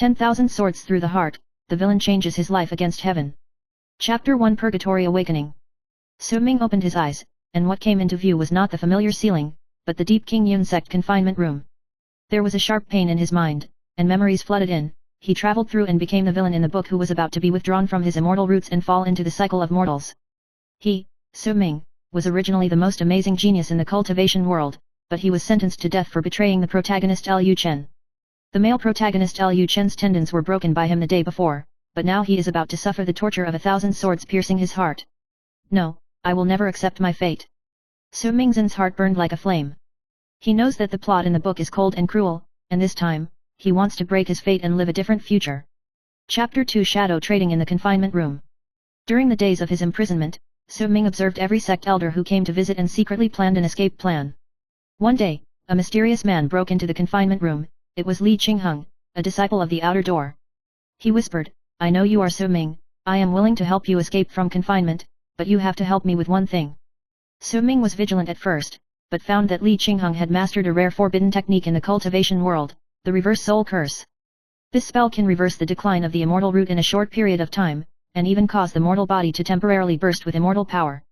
10,000 swords through the heart, the villain changes his life against heaven. Chapter 1 Purgatory Awakening. Su-Ming opened his eyes, and what came into view was not the familiar ceiling, but the deep King Yun sect confinement room. There was a sharp pain in his mind, and memories flooded in. He traveled through and became the villain in the book who was about to be withdrawn from his immortal roots and fall into the cycle of mortals. He, Su-Ming, was originally the most amazing genius in the cultivation world, but he was sentenced to death for betraying the protagonist Liu Chen. The male protagonist Liu Chen's tendons were broken by him the day before, but now he is about to suffer the torture of 1,000 swords piercing his heart. No, I will never accept my fate. Su-Ming's heart burned like a flame. He knows that the plot in the book is cold and cruel, and this time, he wants to break his fate and live a different future. Chapter 2 Shadow Trading in the Confinement Room. During the days of his imprisonment, Su-Ming observed every sect elder who came to visit and secretly planned an escape plan. One day, a mysterious man broke into the confinement room. It was Li Qingheng, a disciple of the outer door. He whispered, "I know you are Su-Ming, I am willing to help you escape from confinement, but you have to help me with one thing." Su-Ming was vigilant at first, but found that Li Qingheng had mastered a rare forbidden technique in the cultivation world, the reverse soul curse. This spell can reverse the decline of the immortal root in a short period of time, and even cause the mortal body to temporarily burst with immortal power.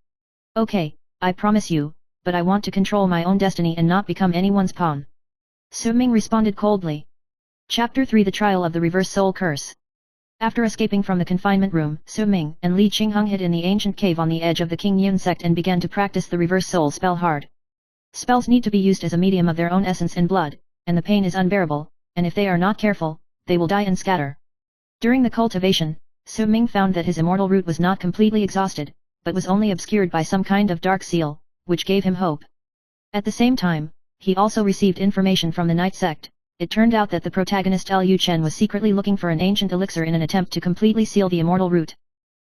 "Okay, I promise you, but I want to control my own destiny and not become anyone's pawn." Su-Ming responded coldly. Chapter 3 The Trial of the Reverse Soul Curse. After escaping from the confinement room, Su-Ming and Li Qingheng hid in the ancient cave on the edge of the King Yun sect and began to practice the reverse soul spell hard. Spells need to be used as a medium of their own essence and blood, and the pain is unbearable, and if they are not careful, they will die and scatter. During the cultivation, Su-Ming found that his immortal root was not completely exhausted, but was only obscured by some kind of dark seal, which gave him hope. At the same time, he also received information from the Night Sect. It turned out that the protagonist Liu Chen was secretly looking for an ancient elixir in an attempt to completely seal the immortal root.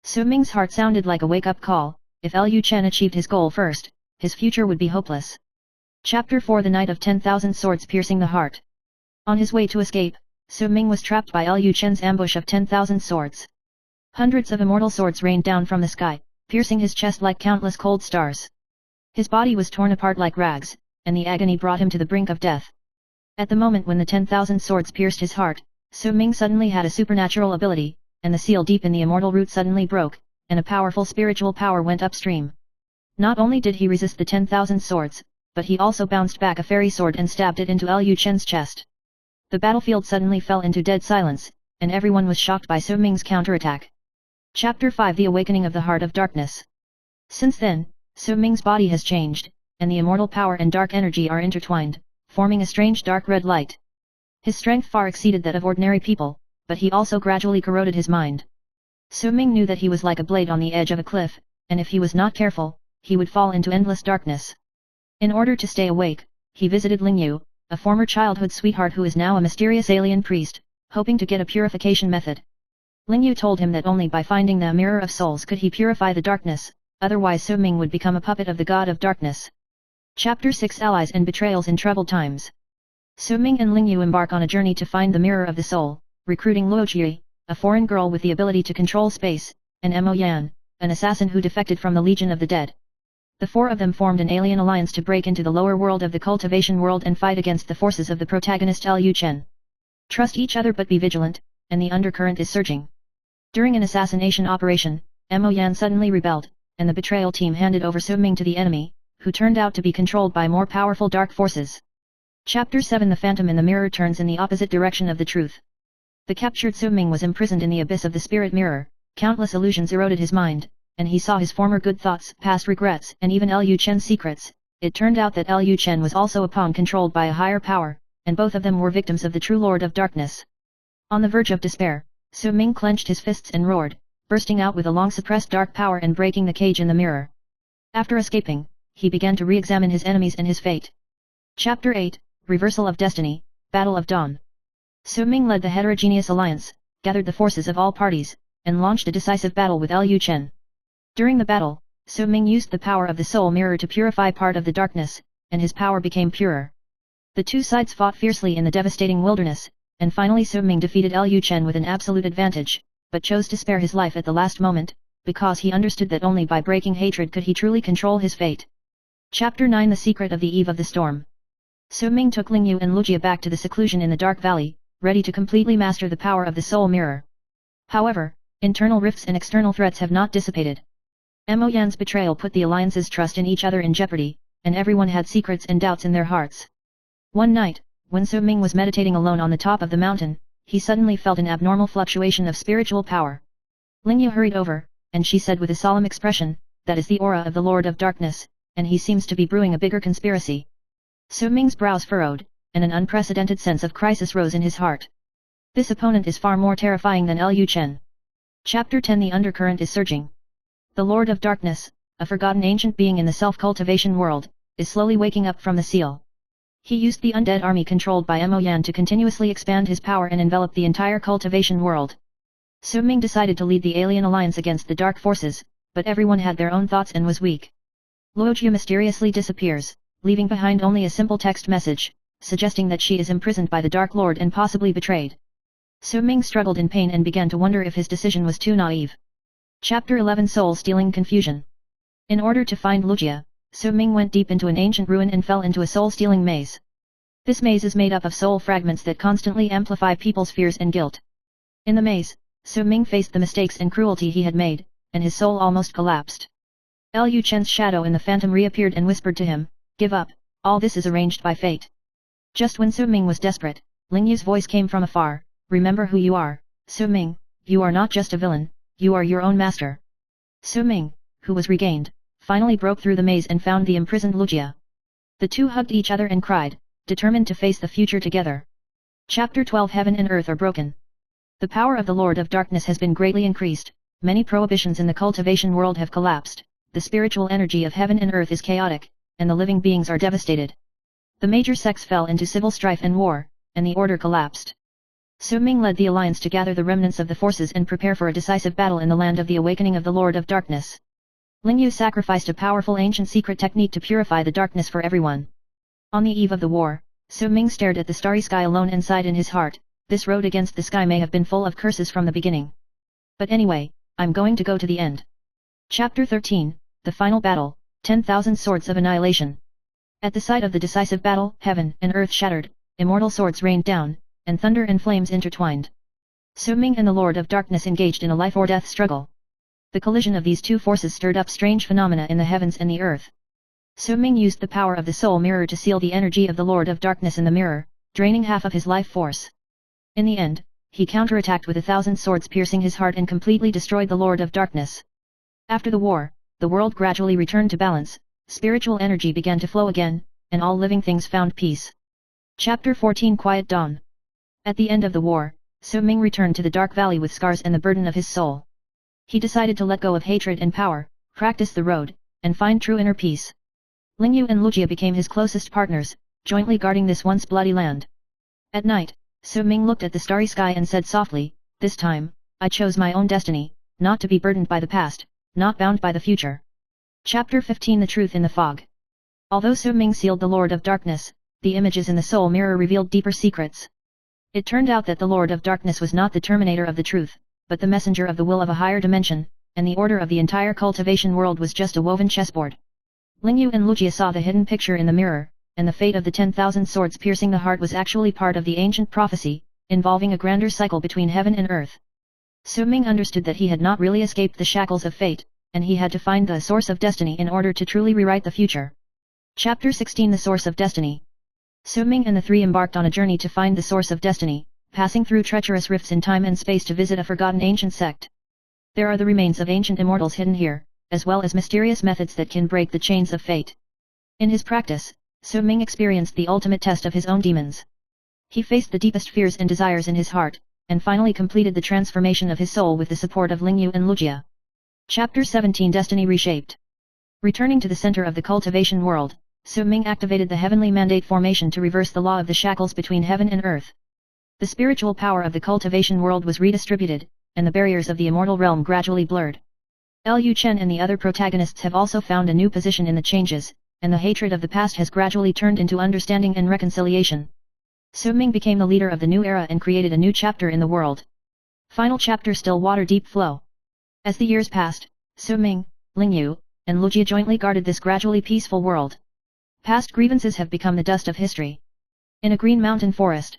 Su-Ming's heart sounded like a wake-up call. If Liu Chen achieved his goal first, his future would be hopeless. Chapter 4 The Night of 10,000 Swords Piercing the Heart. On his way to escape, Su-Ming was trapped by Liu Chen's ambush of 10,000 swords. Hundreds of immortal swords rained down from the sky, piercing his chest like countless cold stars. His body was torn apart like rags, and the agony brought him to the brink of death. At the moment when the 10,000 swords pierced his heart, Su-Ming suddenly had a supernatural ability, and the seal deep in the immortal root suddenly broke, and a powerful spiritual power went upstream. Not only did he resist the 10,000 swords, but he also bounced back a fairy sword and stabbed it into Liu Chen's chest. The battlefield suddenly fell into dead silence, and everyone was shocked by Su-Ming's counterattack. Chapter 5 The Awakening of the Heart of Darkness. Since then, Su-Ming's body has changed, and the immortal power and dark energy are intertwined, forming a strange dark red light. His strength far exceeded that of ordinary people, but he also gradually corroded his mind. Su-Ming knew that he was like a blade on the edge of a cliff, and if he was not careful, he would fall into endless darkness. In order to stay awake, he visited Lingyu, a former childhood sweetheart who is now a mysterious alien priest, hoping to get a purification method. Lingyu told him that only by finding the Mirror of Souls could he purify the darkness, otherwise Su-Ming would become a puppet of the God of Darkness. Chapter 6 Allies and Betrayals in Troubled Times. Su-Ming and Lingyu embark on a journey to find the Mirror of the Soul, recruiting Luoqi, a foreign girl with the ability to control space, and Mo Yan, an assassin who defected from the Legion of the Dead. The four of them formed an alien alliance to break into the lower world of the cultivation world and fight against the forces of the protagonist Liu Chen. Trust each other but be vigilant, and the undercurrent is surging. During an assassination operation, Mo Yan suddenly rebelled, and the betrayal team handed over Su-Ming to the enemy, who turned out to be controlled by more powerful dark forces. Chapter 7 The Phantom in the Mirror turns in the opposite direction of the truth. The captured Su-Ming was imprisoned in the abyss of the spirit mirror. Countless illusions eroded his mind, and he saw his former good thoughts, past regrets, and even Liu Chen's secrets. It turned out that Liu Chen was also a pawn controlled by a higher power, and both of them were victims of the true Lord of Darkness. On the verge of despair, Su-Ming clenched his fists and roared, bursting out with a long-suppressed dark power and breaking the cage in the mirror. After escaping, he began to re-examine his enemies and his fate. Chapter 8 Reversal of Destiny, Battle of Dawn. Su-Ming led the heterogeneous alliance, gathered the forces of all parties, and launched a decisive battle with Liu Chen. During the battle, Su-Ming used the power of the soul mirror to purify part of the darkness, and his power became purer. The two sides fought fiercely in the devastating wilderness, and finally Su-Ming defeated Liu Chen with an absolute advantage, but chose to spare his life at the last moment, because he understood that only by breaking hatred could he truly control his fate. Chapter 9 The Secret of the Eve of the Storm. Su-Ming took Lingyu and Luoqi back to the seclusion in the Dark Valley, ready to completely master the power of the soul mirror. However, internal rifts and external threats have not dissipated. Mo Yan's betrayal put the alliance's trust in each other in jeopardy, and everyone had secrets and doubts in their hearts. One night, when Su Ming was meditating alone on the top of the mountain, he suddenly felt an abnormal fluctuation of spiritual power. Ling Yu hurried over, and she said with a solemn expression, "That is the aura of the Lord of Darkness, and he seems to be brewing a bigger conspiracy." Su Ming's brows furrowed, and an unprecedented sense of crisis rose in his heart. This opponent is far more terrifying than Liu Chen. Chapter 10 The undercurrent is surging. The Lord of Darkness, a forgotten ancient being in the self-cultivation world, is slowly waking up from the seal. He used the undead army controlled by Mo Yan to continuously expand his power and envelop the entire cultivation world. Su Ming decided to lead the alien alliance against the dark forces, but everyone had their own thoughts and was weak. Luojia mysteriously disappears, leaving behind only a simple text message, suggesting that she is imprisoned by the Dark Lord and possibly betrayed. Su Ming struggled in pain and began to wonder if his decision was too naive. Chapter 11 Soul-Stealing Confusion. In order to find Luojia, Su Ming went deep into an ancient ruin and fell into a soul-stealing maze. This maze is made up of soul fragments that constantly amplify people's fears and guilt. In the maze, Su Ming faced the mistakes and cruelty he had made, and his soul almost collapsed. Liu Chen's shadow in the phantom reappeared and whispered to him, "Give up, all this is arranged by fate." Just when Su Ming was desperate, Ling Yu's voice came from afar, "Remember who you are, Su Ming, you are not just a villain, you are your own master." Su Ming, who was regained, finally broke through the maze and found the imprisoned Luojia. The two hugged each other and cried, determined to face the future together. Chapter 12 Heaven and Earth are broken. The power of the Lord of Darkness has been greatly increased, many prohibitions in the cultivation world have collapsed, the spiritual energy of heaven and earth is chaotic, and the living beings are devastated. The major sects fell into civil strife and war, and the order collapsed. Su Ming led the alliance to gather the remnants of the forces and prepare for a decisive battle in the land of the awakening of the Lord of Darkness. Ling Yu sacrificed a powerful ancient secret technique to purify the darkness for everyone. On the eve of the war, Su Ming stared at the starry sky alone and sighed in his heart, "This road against the sky may have been full of curses from the beginning. But anyway, I'm going to go to the end." Chapter 13 The Final Battle, 10,000 Swords of Annihilation. At the sight of the decisive battle, heaven and earth shattered, immortal swords rained down, and thunder and flames intertwined. Su Ming and the Lord of Darkness engaged in a life-or-death struggle. The collision of these two forces stirred up strange phenomena in the heavens and the earth. Su Ming used the power of the soul mirror to seal the energy of the Lord of Darkness in the mirror, draining half of his life force. In the end, he counterattacked with 1,000 swords piercing his heart and completely destroyed the Lord of Darkness. After the war, the world gradually returned to balance, spiritual energy began to flow again, and all living things found peace. Chapter 14 Quiet Dawn. At the end of the war, Su Ming returned to the Dark Valley with scars and the burden of his soul. He decided to let go of hatred and power, practice the road, and find true inner peace. Ling Yu and Luojia became his closest partners, jointly guarding this once bloody land. At night, Su Ming looked at the starry sky and said softly, "This time, I chose my own destiny, not to be burdened by the past, not bound by the future." Chapter 15 The Truth in the Fog. Although Su Ming sealed the Lord of Darkness, the images in the soul mirror revealed deeper secrets. It turned out that the Lord of Darkness was not the terminator of the truth, but the messenger of the will of a higher dimension, and the order of the entire cultivation world was just a woven chessboard. Ling Yu and Luojia saw the hidden picture in the mirror, and the fate of the 10,000 swords piercing the heart was actually part of the ancient prophecy, involving a grander cycle between heaven and earth. Su Ming understood that he had not really escaped the shackles of fate, and he had to find the source of destiny in order to truly rewrite the future. Chapter 16 The Source of Destiny. Su Ming and the three embarked on a journey to find the source of destiny, passing through treacherous rifts in time and space to visit a forgotten ancient sect. There are the remains of ancient immortals hidden here, as well as mysterious methods that can break the chains of fate. In his practice, Su Ming experienced the ultimate test of his own demons. He faced the deepest fears and desires in his heart, and finally completed the transformation of his soul with the support of Ling Yu and Luojia. Chapter 17 Destiny Reshaped. Returning to the center of the cultivation world, Su Ming activated the heavenly mandate formation to reverse the law of the shackles between heaven and earth. The spiritual power of the cultivation world was redistributed, and the barriers of the immortal realm gradually blurred. Liu Chen and the other protagonists have also found a new position in the changes, and the hatred of the past has gradually turned into understanding and reconciliation. Su Ming became the leader of the new era and created a new chapter in the world. Final chapter Still Water Deep Flow. As the years passed, Su Ming, Ling Yu, and Luojia jointly guarded this gradually peaceful world. Past grievances have become the dust of history. In a green mountain forest,